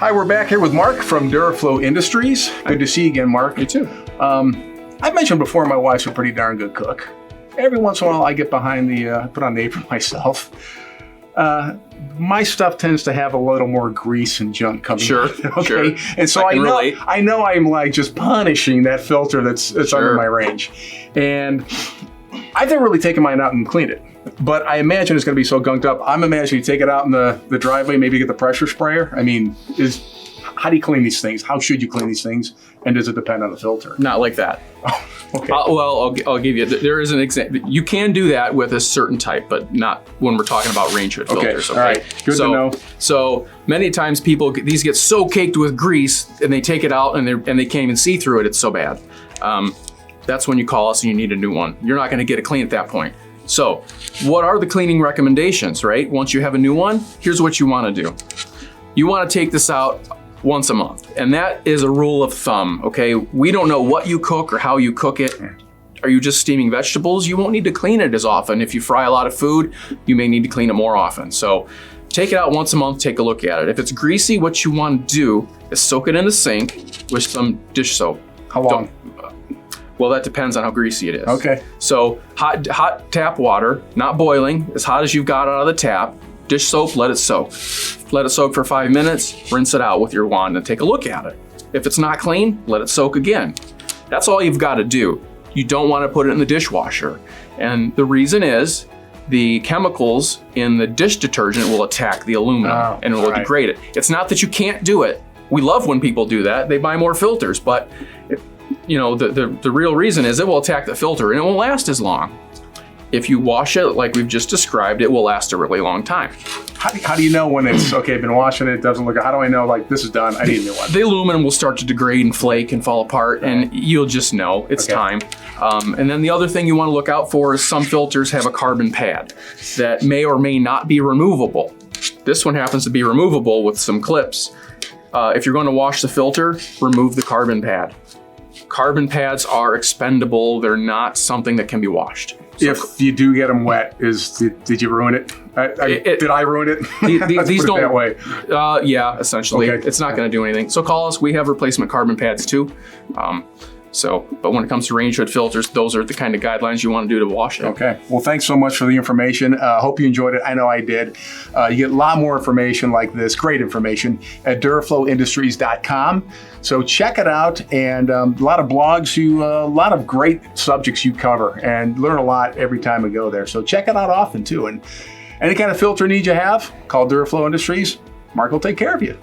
Hi, we're back here with Mark from Duraflow Industries. Good to see you again, Mark. You too. I've mentioned before my wife's a pretty darn good cook. Every once in a while I get behind put on the apron myself. My stuff tends to have a little more grease and junk coming out. Sure. And so I know I'm like just punishing that filter that's under my range. And I've never really taken mine out and cleaned it. But I imagine it's going to be so gunked up. I'm imagining you take it out in the driveway, maybe get the pressure sprayer. I mean, how do you clean these things? How should you clean these things? And does it depend on the filter? Not like that. Okay. I'll give you, there is an example. You can do that with a certain type, but not when we're talking about range hood filters. Okay, all right. Good to know. So many times these get so caked with grease and they take it out and they can't even see through it. It's so bad. That's when you call us and you need a new one. You're not going to get it clean at that point. So what are the cleaning recommendations, right? Once you have a new one, here's what you want to do. You want to take this out once a month. And that is a rule of thumb, okay? We don't know what you cook or how you cook it. Are you just steaming vegetables? You won't need to clean it as often. If you fry a lot of food, you may need to clean it more often. So take it out once a month, take a look at it. If it's greasy, what you want to do is soak it in the sink with some dish soap. How long? Well, that depends on how greasy it is. Okay. So hot tap water, not boiling, as hot as you've got out of the tap. Dish soap, let it soak. Let it soak for 5 minutes, rinse it out with your wand and take a look at it. If it's not clean, let it soak again. That's all you've got to do. You don't want to put it in the dishwasher. And the reason is the chemicals in the dish detergent will attack the aluminum and it will degrade it. It's not that you can't do it. We love when people do that. They buy more filters, but the real reason is it will attack the filter and it won't last as long. If you wash it like we've just described, it will last a really long time. How do you know when it's, okay, been washing it, doesn't look, how do I know like this is done, I need a new one? The aluminum will start to degrade and flake and fall apart and you'll just know it's time. And then the other thing you want to look out for is some filters have a carbon pad that may or may not be removable. This one happens to be removable with some clips. If you're going to wash the filter, remove the carbon pad. Carbon pads are expendable. They're not something that can be washed. So if you do get them wet, did you ruin it? Did I ruin it? These don't. That way. Yeah, essentially, it's not going to do anything. So call us. We have replacement carbon pads too. But when it comes to range hood filters, those are the kind of guidelines you want to do to wash it. Okay. Well, thanks so much for the information. Hope you enjoyed it. I know I did. You get a lot more information like this, great information, at duraflowindustries.com. So check it out, and a lot of blogs, a lot of great subjects you cover, and learn a lot every time we go there. So check it out often too. And any kind of filter need you have, call Duraflow Industries. Mark will take care of you.